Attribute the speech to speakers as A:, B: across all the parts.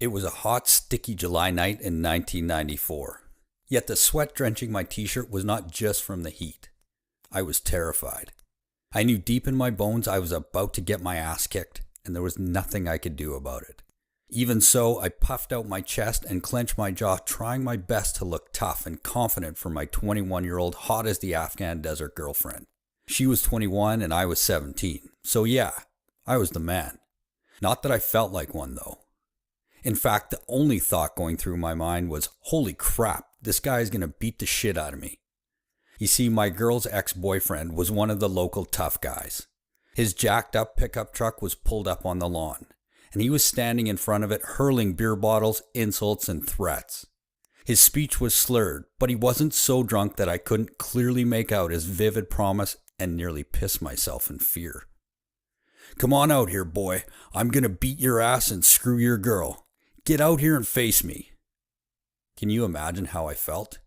A: It was a hot, sticky July night in 1994. Yet the sweat drenching my t-shirt was not just from the heat. I was terrified. I knew deep in my bones I was about to get my ass kicked, and there was nothing I could do about it. Even so, I puffed out my chest and clenched my jaw, trying my best to look tough and confident for my 21-year-old hot as the Afghan desert girlfriend. She was 21 and I was 17, so yeah, I was the man. Not that I felt like one though. In fact, the only thought going through my mind was, holy crap, this guy is going to beat the shit out of me. You see, my girl's ex-boyfriend was one of the local tough guys. His jacked up pickup truck was pulled up on the lawn, and he was standing in front of it hurling beer bottles, insults, and threats. His speech was slurred, but he wasn't so drunk that I couldn't clearly make out his vivid promise and nearly piss myself in fear. Come on out here, boy. I'm going to beat your ass and screw your girl. Get out here and face me. Can you imagine how I felt?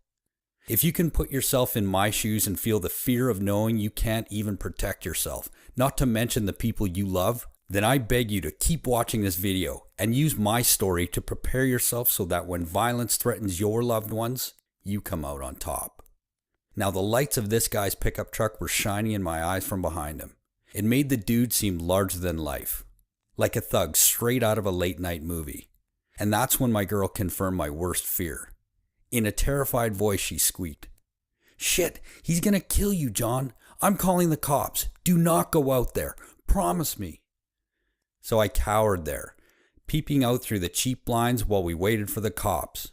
A: If you can put yourself in my shoes and feel the fear of knowing you can't even protect yourself, not to mention the people you love, then I beg you to keep watching this video and use my story to prepare yourself so that when violence threatens your loved ones, you come out on top. Now the lights of this guy's pickup truck were shining in my eyes from behind him. It made the dude seem larger than life, like a thug straight out of a late night movie. And that's when my girl confirmed my worst fear. In a terrified voice, she squeaked, "Shit, he's gonna kill you, John. I'm calling the cops. Do not go out there. Promise me." So I cowered there, peeping out through the cheap blinds while we waited for the cops,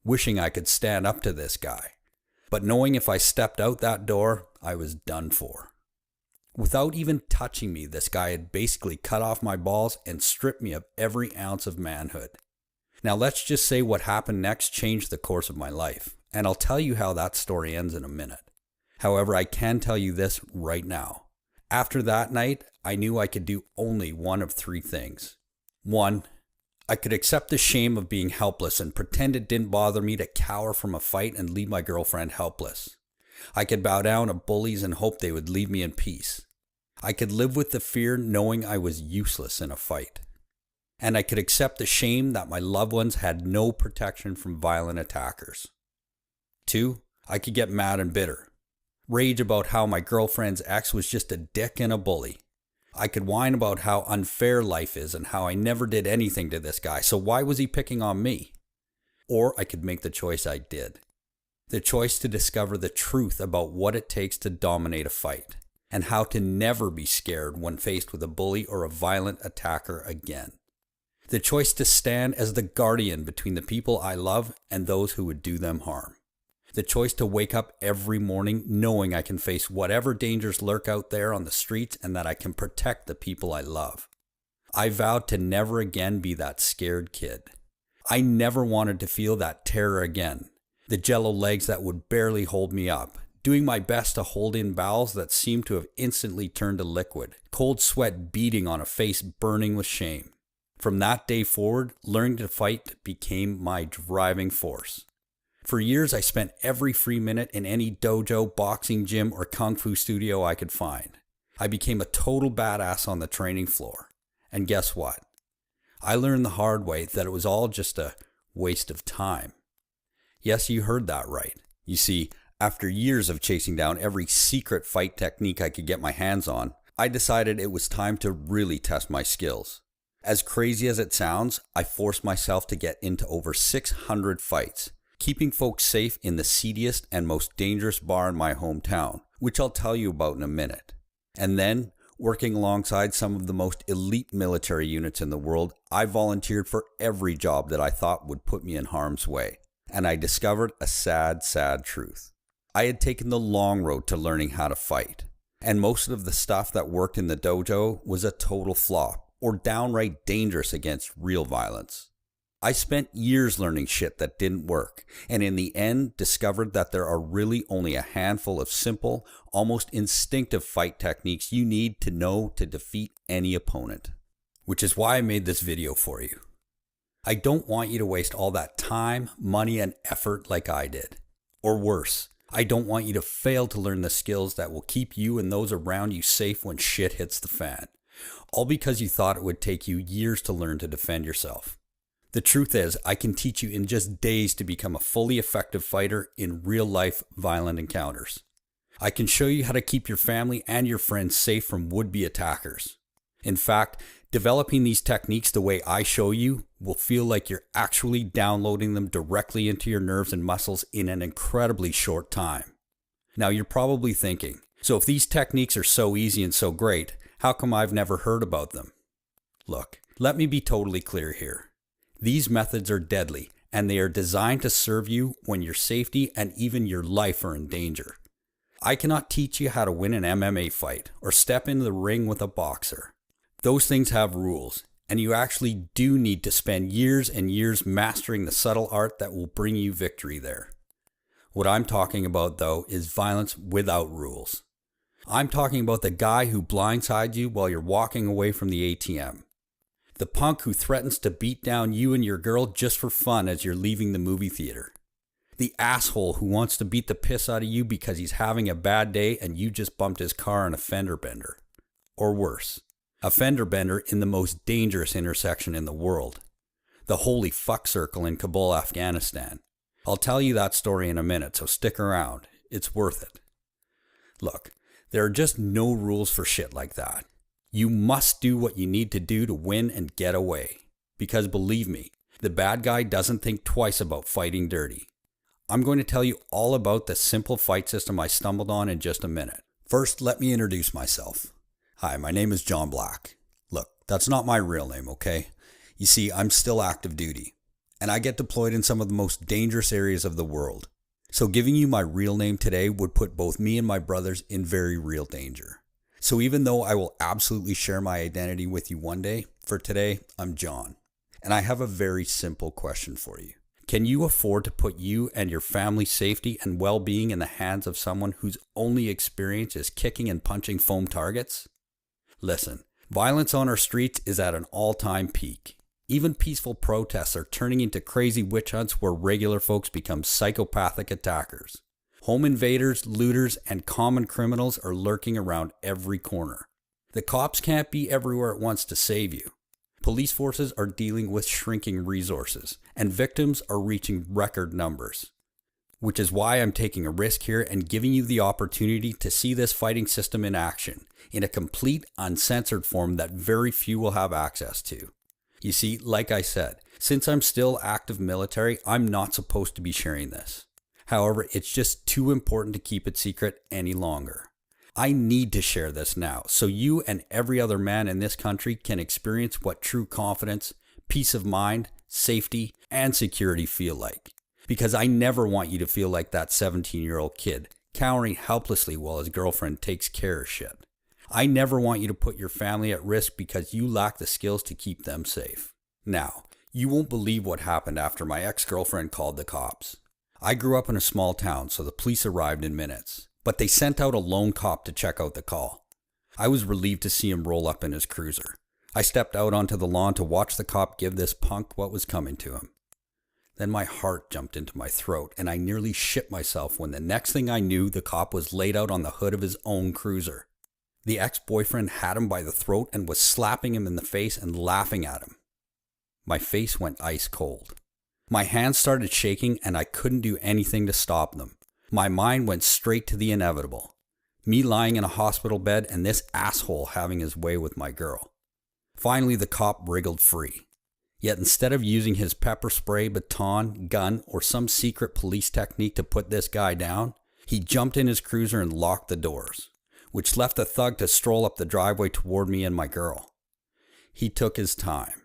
A: wishing I could stand up to this guy, but knowing if I stepped out that door, I was done for. Without even touching me, this guy had basically cut off my balls and stripped me of every ounce of manhood. Now let's just say what happened next changed the course of my life, and I'll tell you how that story ends in a minute. However, I can tell you this right now. After that night, I knew I could do only one of three things. 1. I could accept the shame of being helpless and pretend it didn't bother me to cower from a fight and leave my girlfriend helpless. I could bow down to bullies and hope they would leave me in peace. I could live with the fear knowing I was useless in a fight. And I could accept the shame that my loved ones had no protection from violent attackers. 2. I could get mad and bitter. Rage about how my girlfriend's ex was just a dick and a bully. I could whine about how unfair life is and how I never did anything to this guy, so why was he picking on me? Or I could make the choice I did. The choice to discover the truth about what it takes to dominate a fight, and how to never be scared when faced with a bully or a violent attacker again. The choice to stand as the guardian between the people I love and those who would do them harm. The choice to wake up every morning knowing I can face whatever dangers lurk out there on the streets and that I can protect the people I love. I vowed to never again be that scared kid. I never wanted to feel that terror again. The jello legs that would barely hold me up. Doing my best to hold in bowels that seemed to have instantly turned to liquid. Cold sweat beading on a face burning with shame. From that day forward, learning to fight became my driving force. For years, I spent every free minute in any dojo, boxing gym, or kung fu studio I could find. I became a total badass on the training floor. And guess what? I learned the hard way that it was all just a waste of time. Yes, you heard that right. You see, after years of chasing down every secret fight technique I could get my hands on, I decided it was time to really test my skills. As crazy as it sounds, I forced myself to get into over 600 fights, keeping folks safe in the seediest and most dangerous bar in my hometown, which I'll tell you about in a minute. And then, working alongside some of the most elite military units in the world, I volunteered for every job that I thought would put me in harm's way. And I discovered a sad, sad truth. I had taken the long road to learning how to fight, and most of the stuff that worked in the dojo was a total flop, or downright dangerous against real violence. I spent years learning shit that didn't work, and in the end discovered that there are really only a handful of simple, almost instinctive fight techniques you need to know to defeat any opponent. Which is why I made this video for you. I don't want you to waste all that time, money, and effort like I did. Or worse, I don't want you to fail to learn the skills that will keep you and those around you safe when shit hits the fan. All because you thought it would take you years to learn to defend yourself. The truth is, I can teach you in just days to become a fully effective fighter in real-life violent encounters. I can show you how to keep your family and your friends safe from would-be attackers. In fact, developing these techniques the way I show you will feel like you're actually downloading them directly into your nerves and muscles in an incredibly short time. Now you're probably thinking, so if these techniques are so easy and so great, how come I've never heard about them? Look, let me be totally clear here. These methods are deadly, and they are designed to serve you when your safety and even your life are in danger. I cannot teach you how to win an MMA fight or step into the ring with a boxer. Those things have rules, and you actually do need to spend years and years mastering the subtle art that will bring you victory there. What I'm talking about, though, is violence without rules. I'm talking about the guy who blindsides you while you're walking away from the ATM. The punk who threatens to beat down you and your girl just for fun as you're leaving the movie theater. The asshole who wants to beat the piss out of you because he's having a bad day and you just bumped his car on a fender bender. Or worse, a fender bender in the most dangerous intersection in the world. The holy fuck circle in Kabul, Afghanistan. I'll tell you that story in a minute, so stick around. It's worth it. Look, there are just no rules for shit like that. You must do what you need to do to win and get away. Because believe me, the bad guy doesn't think twice about fighting dirty. I'm going to tell you all about the simple fight system I stumbled on in just a minute. First, let me introduce myself. Hi, my name is John Black. Look, that's not my real name, okay? You see, I'm still active duty, and I get deployed in some of the most dangerous areas of the world. So giving you my real name today would put both me and my brothers in very real danger. So even though I will absolutely share my identity with you one day, for today, I'm John. And I have a very simple question for you. Can you afford to put you and your family's safety and well-being in the hands of someone whose only experience is kicking and punching foam targets? Listen, violence on our streets is at an all-time peak. Even peaceful protests are turning into crazy witch hunts where regular folks become psychopathic attackers. Home invaders, looters, and common criminals are lurking around every corner. The cops can't be everywhere at once to save you. Police forces are dealing with shrinking resources, and victims are reaching record numbers. Which is why I'm taking a risk here and giving you the opportunity to see this fighting system in action, in a complete, uncensored form that very few will have access to. You see, like I said, since I'm still active military, I'm not supposed to be sharing this. However, it's just too important to keep it secret any longer. I need to share this now so you and every other man in this country can experience what true confidence, peace of mind, safety, and security feel like. Because I never want you to feel like that 17-year-old kid, cowering helplessly while his girlfriend takes care of shit. I never want you to put your family at risk because you lack the skills to keep them safe. Now, you won't believe what happened after my ex-girlfriend called the cops. I grew up in a small town, so the police arrived in minutes, but they sent out a lone cop to check out the call. I was relieved to see him roll up in his cruiser. I stepped out onto the lawn to watch the cop give this punk what was coming to him. Then my heart jumped into my throat, and I nearly shit myself when the next thing I knew, the cop was laid out on the hood of his own cruiser. The ex-boyfriend had him by the throat and was slapping him in the face and laughing at him. My face went ice cold. My hands started shaking and I couldn't do anything to stop them. My mind went straight to the inevitable. Me lying in a hospital bed and this asshole having his way with my girl. Finally, the cop wriggled free. Yet instead of using his pepper spray, baton, gun, or some secret police technique to put this guy down, he jumped in his cruiser and locked the doors, which left the thug to stroll up the driveway toward me and my girl. He took his time,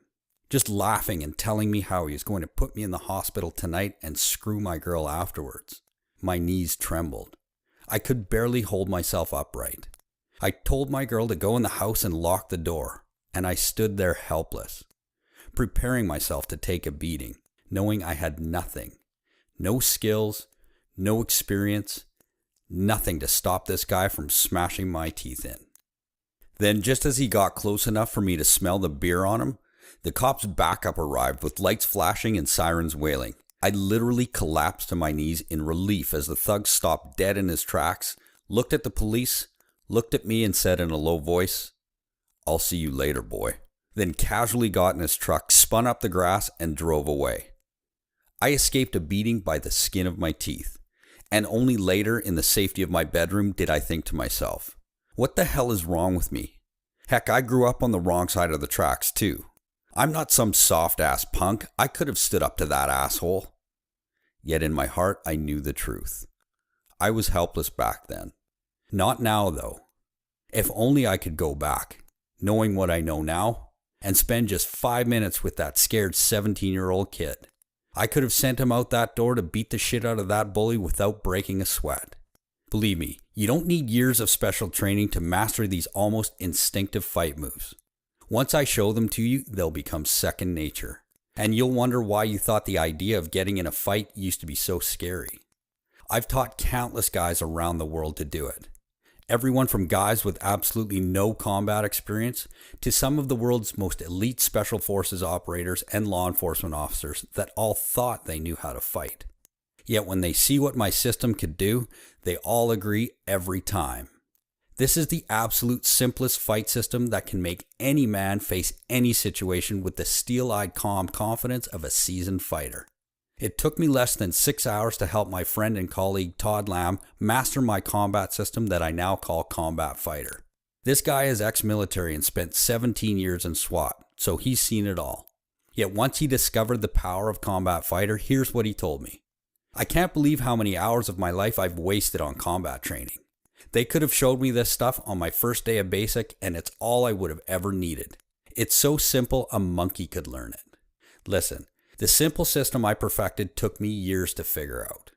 A: just laughing and telling me how he was going to put me in the hospital tonight and screw my girl afterwards. My knees trembled. I could barely hold myself upright. I told my girl to go in the house and lock the door, and I stood there helpless, preparing myself to take a beating, knowing I had nothing. No skills, no experience, nothing to stop this guy from smashing my teeth in. Then, just as he got close enough for me to smell the beer on him, the cop's backup arrived with lights flashing and sirens wailing. I literally collapsed to my knees in relief as the thug stopped dead in his tracks, looked at the police, looked at me and said in a low voice, "I'll see you later, boy." then casually got in his truck, spun up the grass, and drove away. I escaped a beating by the skin of my teeth, and only later in the safety of my bedroom did I think to myself, what the hell is wrong with me? Heck, I grew up on the wrong side of the tracks too. I'm not some soft-ass punk. I could have stood up to that asshole. Yet in my heart, I knew the truth. I was helpless back then. Not now, though. If only I could go back, knowing what I know now, and spend just 5 minutes with that scared 17-year-old kid. I could have sent him out that door to beat the shit out of that bully without breaking a sweat. Believe me, you don't need years of special training to master these almost instinctive fight moves. Once I show them to you, they'll become second nature. And you'll wonder why you thought the idea of getting in a fight used to be so scary. I've taught countless guys around the world to do it. Everyone from guys with absolutely no combat experience to some of the world's most elite special forces operators and law enforcement officers that all thought they knew how to fight. Yet when they see what my system could do, they all agree every time. This is the absolute simplest fight system that can make any man face any situation with the steel-eyed calm confidence of a seasoned fighter. It took me less than 6 hours to help my friend and colleague Todd Lamb master my combat system that I now call Combat Fighter. This guy is ex-military and spent 17 years in SWAT, so he's seen it all. Yet once he discovered the power of Combat Fighter, here's what he told me. I can't believe how many hours of my life I've wasted on combat training. They could have showed me this stuff on my first day of basic, and it's all I would have ever needed. It's so simple a monkey could learn it. Listen, the simple system I perfected took me years to figure out.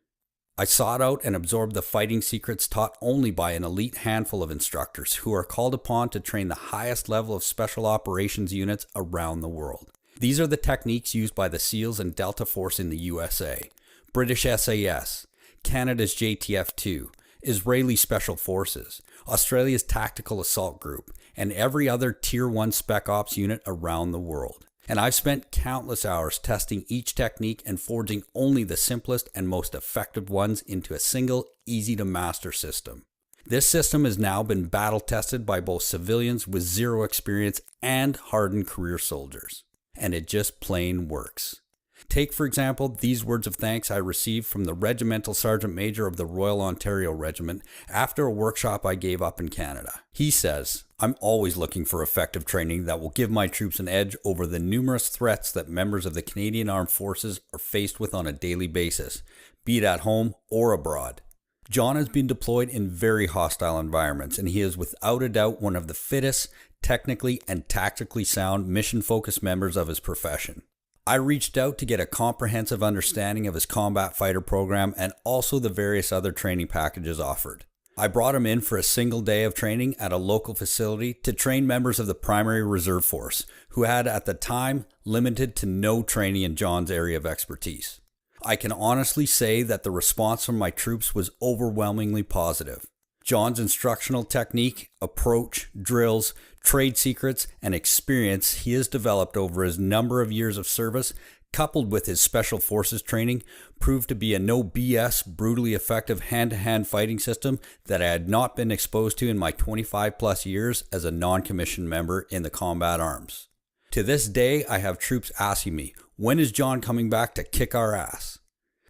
A: I sought out and absorbed the fighting secrets taught only by an elite handful of instructors who are called upon to train the highest level of special operations units around the world. These are the techniques used by the SEALs and Delta Force in the USA, British SAS, Canada's JTF-2, Israeli Special Forces, Australia's Tactical Assault Group, and every other Tier 1 Spec Ops unit around the world. And I've spent countless hours testing each technique and forging only the simplest and most effective ones into a single, easy-to-master system. This system has now been battle-tested by both civilians with zero experience and hardened career soldiers. And it just plain works. Take, for example, these words of thanks I received from the Regimental Sergeant Major of the Royal Ontario Regiment after a workshop I gave up in Canada. He says, "I'm always looking for effective training that will give my troops an edge over the numerous threats that members of the Canadian Armed Forces are faced with on a daily basis, be it at home or abroad." John has been deployed in very hostile environments, and he is without a doubt one of the fittest, technically and tactically sound, mission-focused members of his profession. I reached out to get a comprehensive understanding of his Combat Fighter program and also the various other training packages offered. I brought him in for a single day of training at a local facility to train members of the Primary Reserve Force, who had at the time limited to no training in John's area of expertise. I can honestly say that the response from my troops was overwhelmingly positive. John's instructional technique, approach, drills, trade secrets, and experience he has developed over his number of years of service, coupled with his Special Forces training, proved to be a no BS, brutally effective hand-to-hand fighting system that I had not been exposed to in my 25 plus years as a non-commissioned member in the combat arms. To this day, I have troops asking me, when is John coming back to kick our ass?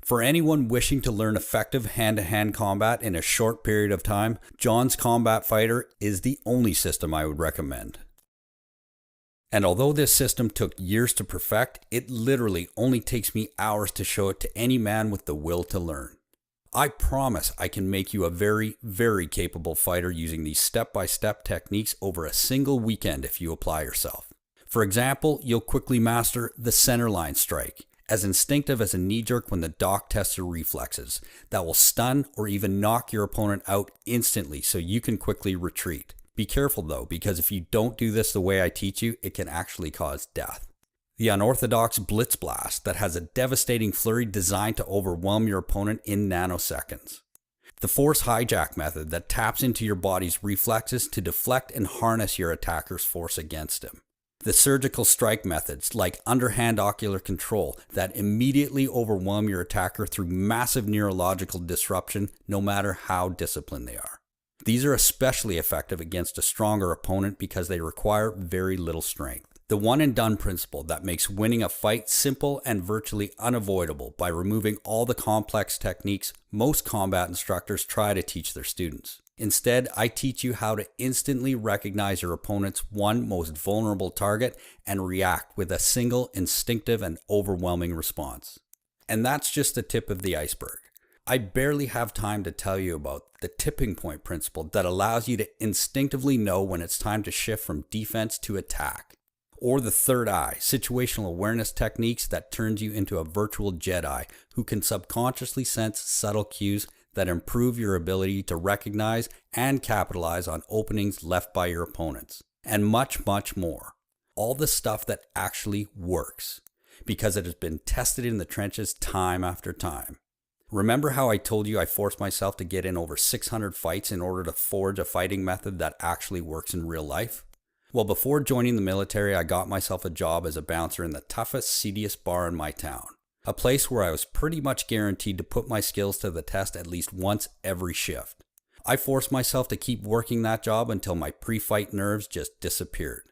A: For anyone wishing to learn effective hand-to-hand combat in a short period of time, John's Combat Fighter is the only system I would recommend. And although this system took years to perfect, it literally only takes me hours to show it to any man with the will to learn. I promise I can make you a very, very capable fighter using these step-by-step techniques over a single weekend if you apply yourself. For example, you'll quickly master the centerline strike, as instinctive as a knee jerk when the doc tests your reflexes, that will stun or even knock your opponent out instantly so you can quickly retreat. Be careful though, because if you don't do this the way I teach you, it can actually cause death. The unorthodox Blitz Blast that has a devastating flurry designed to overwhelm your opponent in nanoseconds. The Force Hijack method that taps into your body's reflexes to deflect and harness your attacker's force against him. The surgical strike methods like underhand ocular control that immediately overwhelm your attacker through massive neurological disruption no matter how disciplined they are. These are especially effective against a stronger opponent because they require very little strength. The one and done principle that makes winning a fight simple and virtually unavoidable by removing all the complex techniques most combat instructors try to teach their students. Instead, I teach you how to instantly recognize your opponent's one most vulnerable target and react with a single instinctive and overwhelming response. And that's just the tip of the iceberg. I barely have time to tell you about the tipping point principle that allows you to instinctively know when it's time to shift from defense to attack. Or the third eye, situational awareness techniques that turns you into a virtual Jedi who can subconsciously sense subtle cues that improve your ability to recognize and capitalize on openings left by your opponents. And much, much more. All the stuff that actually works, because it has been tested in the trenches time after time. Remember how I told you I forced myself to get in over 600 fights in order to forge a fighting method that actually works in real life? Well, before joining the military, I got myself a job as a bouncer in the toughest, seediest bar in my town. A place where I was pretty much guaranteed to put my skills to the test at least once every shift. I forced myself to keep working that job until my pre-fight nerves just disappeared.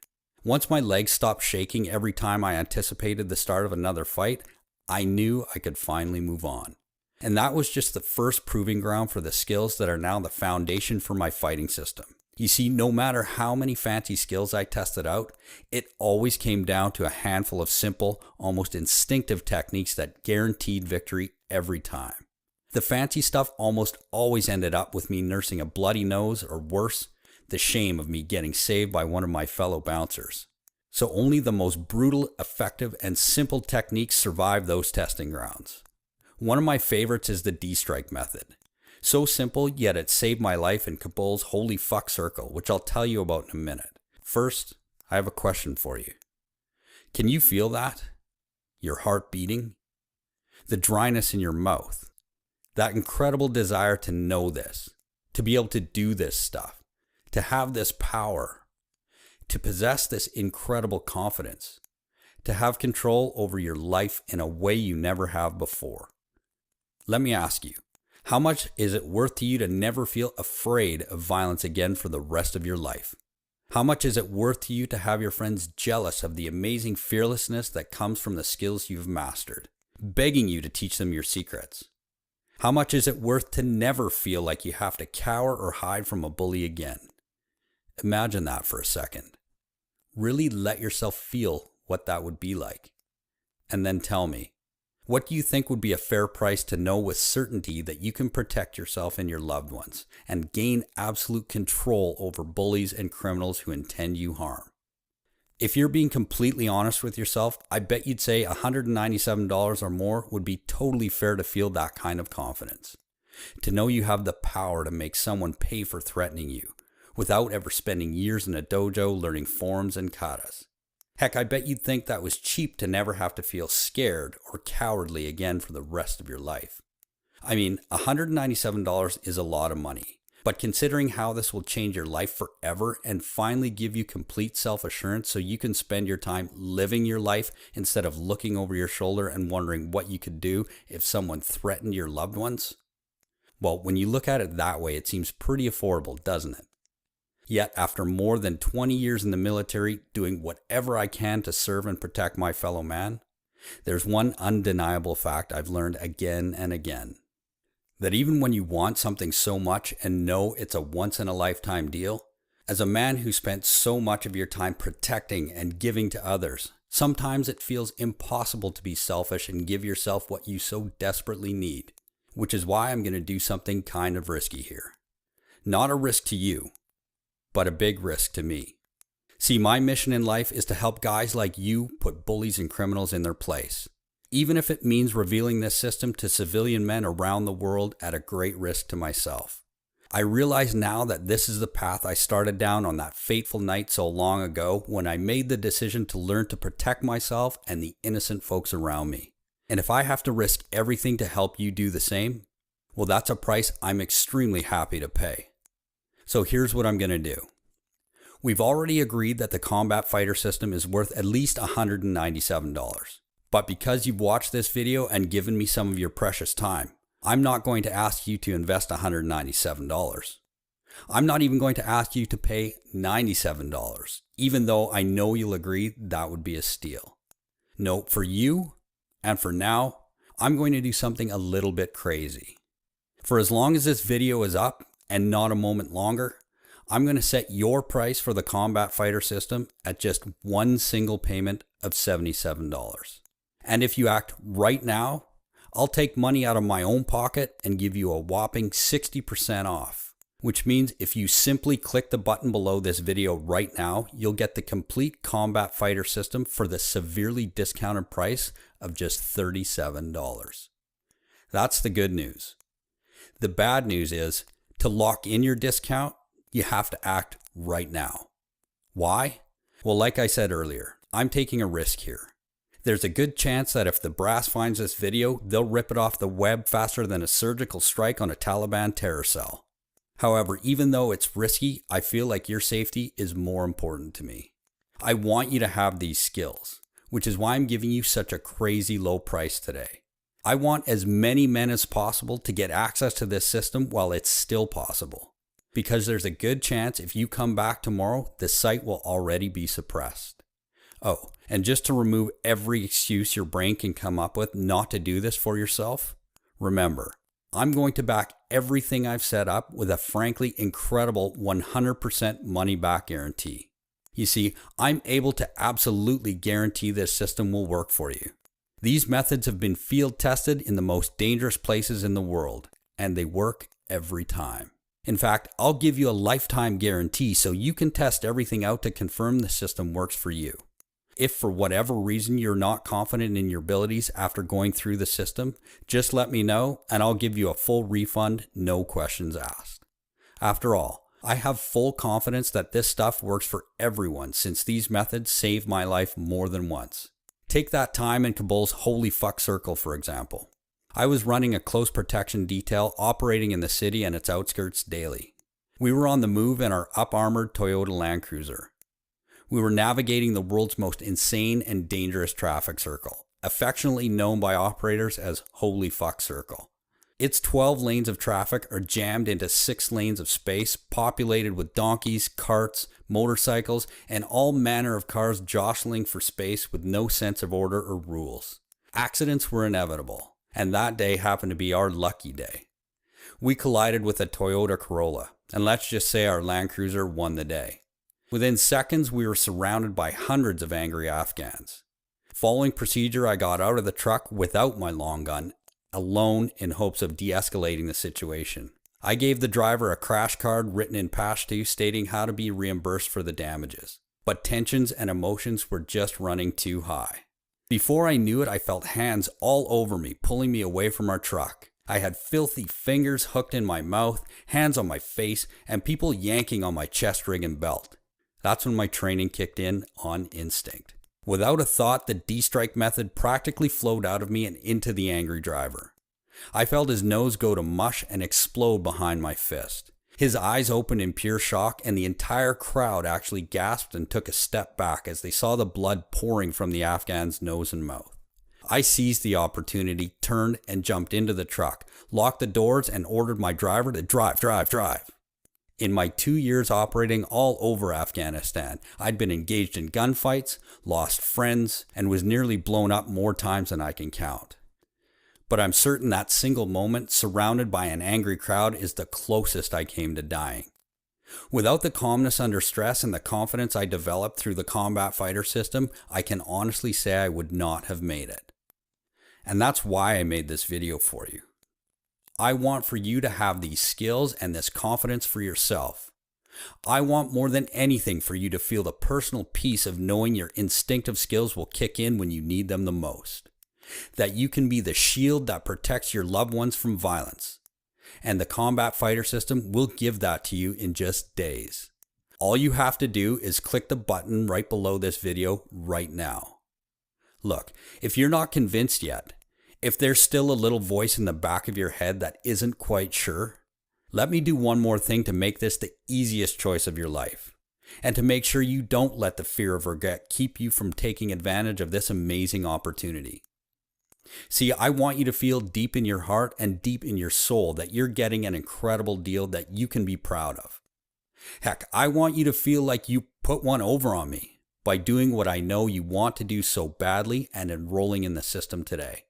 A: Once my legs stopped shaking every time I anticipated the start of another fight, I knew I could finally move on. And that was just the first proving ground for the skills that are now the foundation for my fighting system. You see, no matter how many fancy skills I tested out, it always came down to a handful of simple, almost instinctive techniques that guaranteed victory every time. The fancy stuff almost always ended up with me nursing a bloody nose, or worse, the shame of me getting saved by one of my fellow bouncers. So only the most brutal, effective, and simple techniques survive those testing grounds. One of my favorites is the D-strike method. So simple, yet it saved my life in Kabul's holy fuck circle, which I'll tell you about in a minute. First, I have a question for you. Can you feel that? Your heart beating? The dryness in your mouth? That incredible desire to know this, to be able to do this stuff, to have this power, to possess this incredible confidence, to have control over your life in a way you never have before. Let me ask you, how much is it worth to you to never feel afraid of violence again for the rest of your life? How much is it worth to you to have your friends jealous of the amazing fearlessness that comes from the skills you've mastered, begging you to teach them your secrets? How much is it worth to never feel like you have to cower or hide from a bully again? Imagine that for a second. Really let yourself feel what that would be like. And then tell me, what do you think would be a fair price to know with certainty that you can protect yourself and your loved ones and gain absolute control over bullies and criminals who intend you harm? If you're being completely honest with yourself, I bet you'd say $197 or more would be totally fair to feel that kind of confidence. To know you have the power to make someone pay for threatening you without ever spending years in a dojo learning forms and katas. Heck, I bet you'd think that was cheap to never have to feel scared or cowardly again for the rest of your life. I mean, $197 is a lot of money, but considering how this will change your life forever and finally give you complete self-assurance so you can spend your time living your life instead of looking over your shoulder and wondering what you could do if someone threatened your loved ones? Well, when you look at it that way, it seems pretty affordable, doesn't it? Yet, after more than 20 years in the military, doing whatever I can to serve and protect my fellow man, there's one undeniable fact I've learned again and again. That even when you want something so much and know it's a once-in-a-lifetime deal, as a man who spent so much of your time protecting and giving to others, sometimes it feels impossible to be selfish and give yourself what you so desperately need, which is why I'm going to do something kind of risky here. Not a risk to you, but a big risk to me. See, my mission in life is to help guys like you put bullies and criminals in their place, even if it means revealing this system to civilian men around the world at a great risk to myself. I realize now that this is the path I started down on that fateful night so long ago when I made the decision to learn to protect myself and the innocent folks around me. And if I have to risk everything to help you do the same, well, that's a price I'm extremely happy to pay. So here's what I'm going to do. We've already agreed that the combat fighter system is worth at least $197. But because you've watched this video and given me some of your precious time, I'm not going to ask you to invest $197. I'm not even going to ask you to pay $97, even though I know you'll agree that would be a steal. No, for you, and for now, I'm going to do something a little bit crazy. For as long as this video is up, and not a moment longer, I'm going to set your price for the Combat Fighter system at just one single payment of $77. And if you act right now, I'll take money out of my own pocket and give you a whopping 60% off. Which means if you simply click the button below this video right now, you'll get the complete Combat Fighter system for the severely discounted price of just $37. That's the good news. The bad news is, to lock in your discount, you have to act right now. Why? Well, like I said earlier, I'm taking a risk here. There's a good chance that if the brass finds this video, they'll rip it off the web faster than a surgical strike on a Taliban terror cell. However, even though it's risky, I feel like your safety is more important to me. I want you to have these skills, which is why I'm giving you such a crazy low price today. I want as many men as possible to get access to this system while it's still possible. Because there's a good chance if you come back tomorrow, the site will already be suppressed. Oh, and just to remove every excuse your brain can come up with not to do this for yourself, remember, I'm going to back everything I've set up with a frankly incredible 100% money back guarantee. You see, I'm able to absolutely guarantee this system will work for you. These methods have been field tested in the most dangerous places in the world, and they work every time. In fact, I'll give you a lifetime guarantee so you can test everything out to confirm the system works for you. If for whatever reason you're not confident in your abilities after going through the system, just let me know and I'll give you a full refund, no questions asked. After all, I have full confidence that this stuff works for everyone since these methods saved my life more than once. Take that time in Kabul's holy fuck circle, for example. I was running a close protection detail operating in the city and its outskirts daily. We were on the move in our up-armored Toyota Land Cruiser. We were navigating the world's most insane and dangerous traffic circle, affectionately known by operators as Holy Fuck Circle. Its 12 lanes of traffic are jammed into 6 lanes of space populated with donkeys, carts, motorcycles, and all manner of cars jostling for space with no sense of order or rules. Accidents were inevitable, and that day happened to be our lucky day. We collided with a Toyota Corolla, and let's just say our Land Cruiser won the day. Within seconds, we were surrounded by hundreds of angry Afghans. Following procedure, I got out of the truck without my long gun, alone in hopes of de-escalating the situation. I gave the driver a crash card written in Pashto stating how to be reimbursed for the damages. But tensions and emotions were just running too high. Before I knew it, I felt hands all over me, pulling me away from our truck. I had filthy fingers hooked in my mouth, hands on my face, and people yanking on my chest rig and belt. That's when my training kicked in on instinct. Without a thought, the D-strike method practically flowed out of me and into the angry driver. I felt his nose go to mush and explode behind my fist. His eyes opened in pure shock, and the entire crowd actually gasped and took a step back as they saw the blood pouring from the Afghan's nose and mouth. I seized the opportunity, turned, and jumped into the truck, locked the doors, and ordered my driver to drive. In my 2 years operating all over Afghanistan, I'd been engaged in gunfights, lost friends, and was nearly blown up more times than I can count. But I'm certain that single moment, surrounded by an angry crowd, is the closest I came to dying. Without the calmness under stress and the confidence I developed through the Combat Fighter system, I can honestly say I would not have made it. And that's why I made this video for you. I want for you to have these skills and this confidence for yourself. I want more than anything for you to feel the personal peace of knowing your instinctive skills will kick in when you need them the most. That you can be the shield that protects your loved ones from violence. And the Combat Fighter system will give that to you in just days. All you have to do is click the button right below this video right now. Look, if you're not convinced yet, if there's still a little voice in the back of your head that isn't quite sure, let me do one more thing to make this the easiest choice of your life, and to make sure you don't let the fear of regret keep you from taking advantage of this amazing opportunity. See, I want you to feel deep in your heart and deep in your soul that you're getting an incredible deal that you can be proud of. Heck, I want you to feel like you put one over on me by doing what I know you want to do so badly and enrolling in the system today.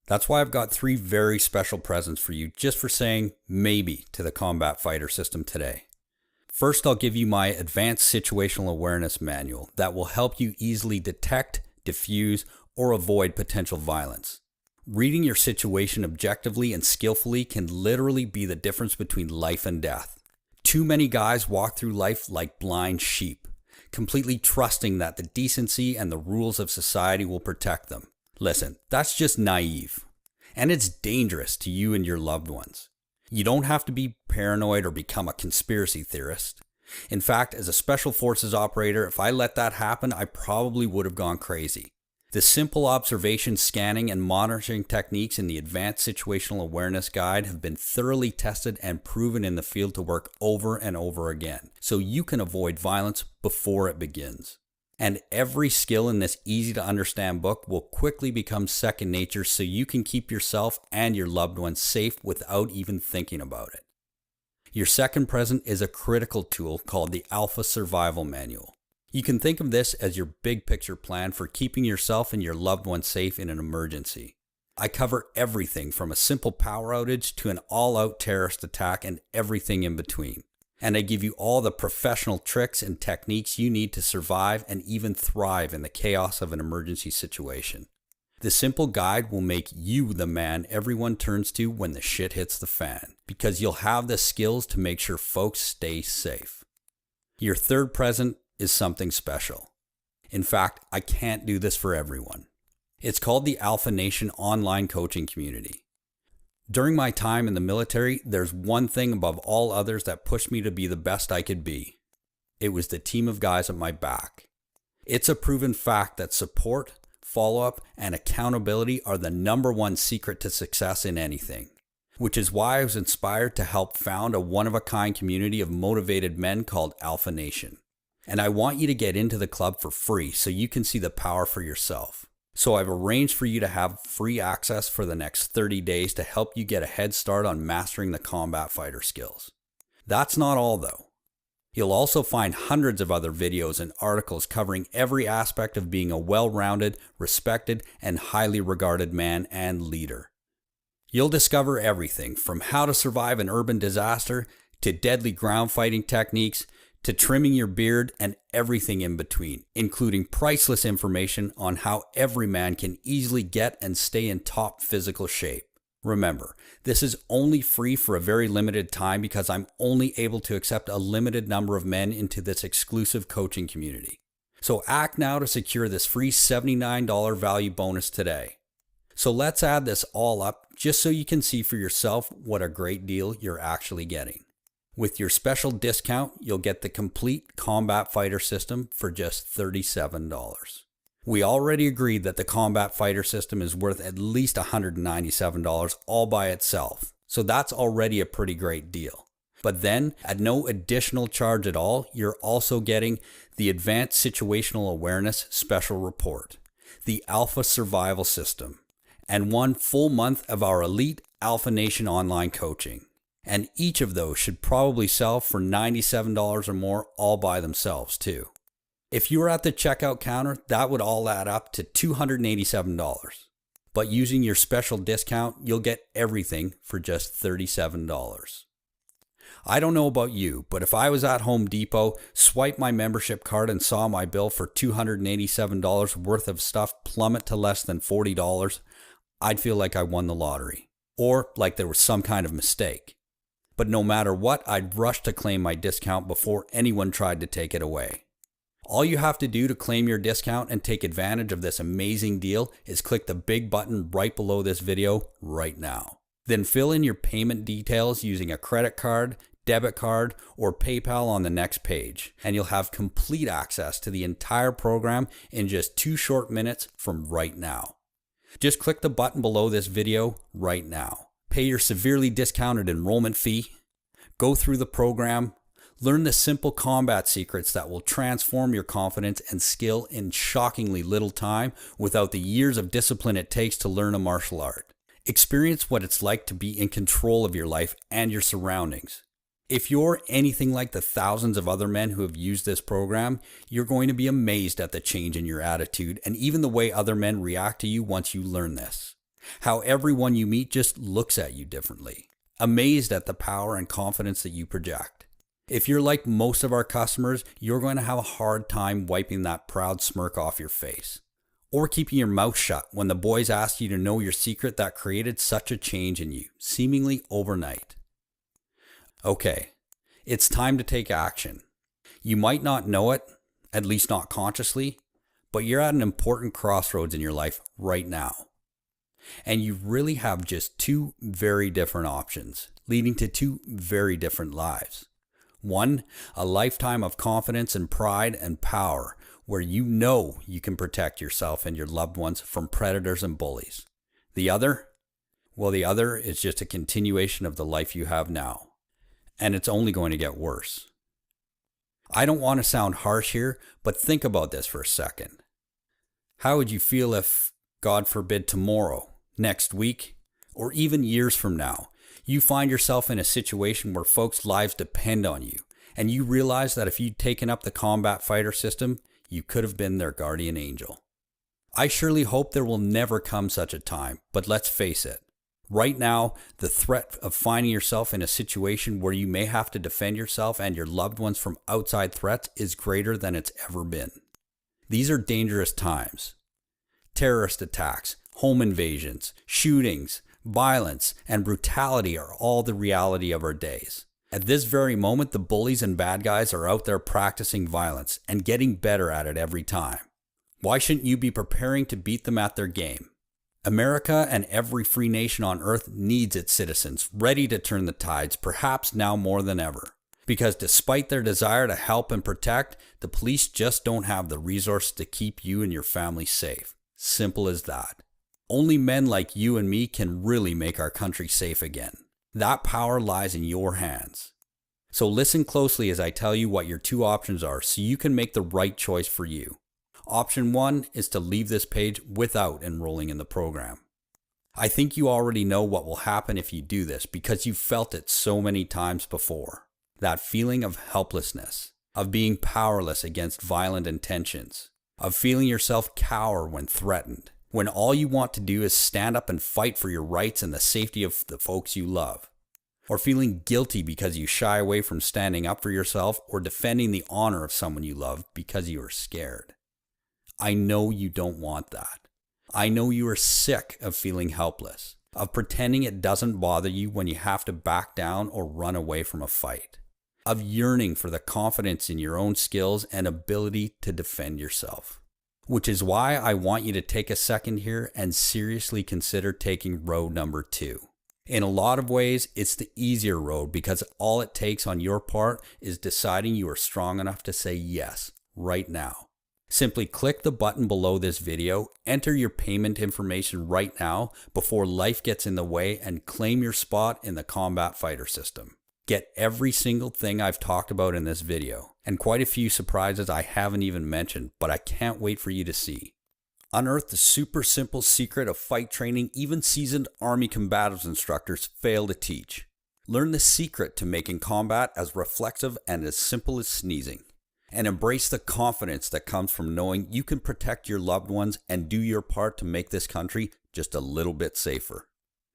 A: That's why I've got 3 very special presents for you just for saying maybe to the Combat Fighter system today. First, I'll give you my Advanced Situational Awareness Manual that will help you easily detect, diffuse, or avoid potential violence. Reading your situation objectively and skillfully can literally be the difference between life and death. Too many guys walk through life like blind sheep, completely trusting that the decency and the rules of society will protect them. Listen, that's just naive. And it's dangerous to you and your loved ones. You don't have to be paranoid or become a conspiracy theorist. In fact, as a Special Forces operator, if I let that happen, I probably would have gone crazy. The simple observation, scanning, and monitoring techniques in the Advanced Situational Awareness Guide have been thoroughly tested and proven in the field to work over and over again, so you can avoid violence before it begins. And every skill in this easy-to-understand book will quickly become second nature so you can keep yourself and your loved ones safe without even thinking about it. Your second present is a critical tool called the Alpha Survival Manual. You can think of this as your big picture plan for keeping yourself and your loved ones safe in an emergency. I cover everything from a simple power outage to an all-out terrorist attack and everything in between. And I give you all the professional tricks and techniques you need to survive and even thrive in the chaos of an emergency situation. The simple guide will make you the man everyone turns to when the shit hits the fan, because you'll have the skills to make sure folks stay safe. Your third present is something special. In fact, I can't do this for everyone. It's called the Alpha Nation Online Coaching Community. During my time in the military, there's one thing above all others that pushed me to be the best I could be. It was the team of guys at my back. It's a proven fact that support, follow-up, and accountability are the number one secret to success in anything. Which is why I was inspired to help found a one-of-a-kind community of motivated men called Alpha Nation. And I want you to get into the club for free so you can see the power for yourself. So I've arranged for you to have free access for the next 30 days to help you get a head start on mastering the combat fighter skills. That's not all though. You'll also find hundreds of other videos and articles covering every aspect of being a well-rounded, respected, and highly regarded man and leader. You'll discover everything from how to survive an urban disaster, to deadly ground fighting techniques, to trimming your beard, and everything in between, including priceless information on how every man can easily get and stay in top physical shape. Remember, this is only free for a very limited time because I'm only able to accept a limited number of men into this exclusive coaching community. So act now to secure this free $79 value bonus today. So let's add this all up just so you can see for yourself what a great deal you're actually getting. With your special discount, you'll get the complete Combat Fighter system for just $37. We already agreed that the Combat Fighter system is worth at least $197 all by itself, so that's already a pretty great deal. But then, at no additional charge at all, you're also getting the Advanced Situational Awareness Special Report, the Alpha Survival System, and 1 full month of our elite Alpha Nation online coaching. And each of those should probably sell for $97 or more all by themselves too. If you were at the checkout counter, that would all add up to $287. But using your special discount, you'll get everything for just $37. I don't know about you, but if I was at Home Depot, swiped my membership card and saw my bill for $287 worth of stuff plummet to less than $40, I'd feel like I won the lottery, or like there was some kind of mistake. But no matter what, I'd rush to claim my discount before anyone tried to take it away. All you have to do to claim your discount and take advantage of this amazing deal is click the big button right below this video right now. Then fill in your payment details using a credit card, debit card, or PayPal on the next page, and you'll have complete access to the entire program in just 2 short minutes from right now. Just click the button below this video right now. Pay your severely discounted enrollment fee, go through the program, learn the simple combat secrets that will transform your confidence and skill in shockingly little time without the years of discipline it takes to learn a martial art. Experience what it's like to be in control of your life and your surroundings. If you're anything like the thousands of other men who have used this program, you're going to be amazed at the change in your attitude and even the way other men react to you once you learn this. How everyone you meet just looks at you differently, amazed at the power and confidence that you project. If you're like most of our customers, you're going to have a hard time wiping that proud smirk off your face, or keeping your mouth shut when the boys ask you to know your secret that created such a change in you, seemingly overnight. Okay, it's time to take action. You might not know it, at least not consciously, but you're at an important crossroads in your life right now. And you really have just two very different options, leading to two very different lives. One, a lifetime of confidence and pride and power, where you know you can protect yourself and your loved ones from predators and bullies. The other? Well, the other is just a continuation of the life you have now. And it's only going to get worse. I don't want to sound harsh here, but think about this for a second. How would you feel if, God forbid, tomorrow, next week, or even years from now, you find yourself in a situation where folks' lives depend on you, and you realize that if you'd taken up the combat fighter system, you could have been their guardian angel? I surely hope there will never come such a time, but let's face it. Right now, the threat of finding yourself in a situation where you may have to defend yourself and your loved ones from outside threats is greater than it's ever been. These are dangerous times. Terrorist attacks, home invasions, shootings, violence, and brutality are all the reality of our days. At this very moment, the bullies and bad guys are out there practicing violence and getting better at it every time. Why shouldn't you be preparing to beat them at their game? America and every free nation on earth needs its citizens ready to turn the tides, perhaps now more than ever. Because despite their desire to help and protect, the police just don't have the resources to keep you and your family safe. Simple as that. Only men like you and me can really make our country safe again. That power lies in your hands. So listen closely as I tell you what your two options are so you can make the right choice for you. Option 1 is to leave this page without enrolling in the program. I think you already know what will happen if you do this because you've felt it so many times before. That feeling of helplessness, of being powerless against violent intentions, of feeling yourself cower when threatened, when all you want to do is stand up and fight for your rights and the safety of the folks you love. Or feeling guilty because you shy away from standing up for yourself or defending the honor of someone you love because you are scared. I know you don't want that. I know you are sick of feeling helpless, of pretending it doesn't bother you when you have to back down or run away from a fight, of yearning for the confidence in your own skills and ability to defend yourself. Which is why I want you to take a second here and seriously consider taking road number 2. In a lot of ways, it's the easier road because all it takes on your part is deciding you are strong enough to say yes right now. Simply click the button below this video, enter your payment information right now before life gets in the way, and claim your spot in the combat fighter system. Get every single thing I've talked about in this video, and quite a few surprises I haven't even mentioned, but I can't wait for you to see. Unearth the super simple secret of fight training even seasoned Army combatives instructors fail to teach. Learn the secret to making combat as reflexive and as simple as sneezing. And embrace the confidence that comes from knowing you can protect your loved ones and do your part to make this country just a little bit safer.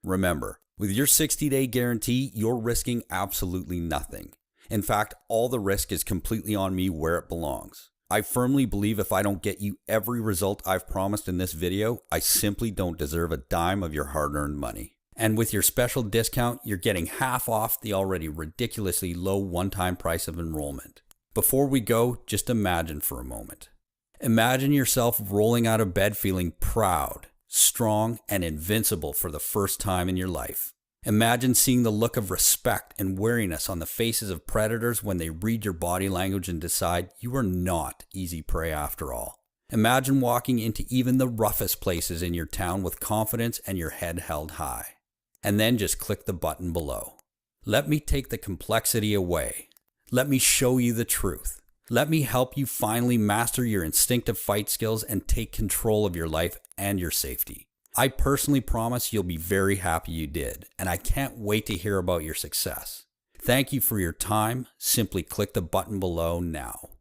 A: Remember, with your 60-day guarantee, you're risking absolutely nothing. In fact, all the risk is completely on me where it belongs. I firmly believe if I don't get you every result I've promised in this video, I simply don't deserve a dime of your hard-earned money. And with your special discount, you're getting half off the already ridiculously low one-time price of enrollment. Before we go, just imagine for a moment. Imagine yourself rolling out of bed feeling proud, strong, and invincible for the first time in your life. Imagine seeing the look of respect and wariness on the faces of predators when they read your body language and decide you are not easy prey after all. Imagine walking into even the roughest places in your town with confidence and your head held high. And then just click the button below. Let me take the complexity away. Let me show you the truth. Let me help you finally master your instinctive fight skills and take control of your life and your safety. I personally promise you'll be very happy you did, and I can't wait to hear about your success. Thank you for your time. Simply click the button below now.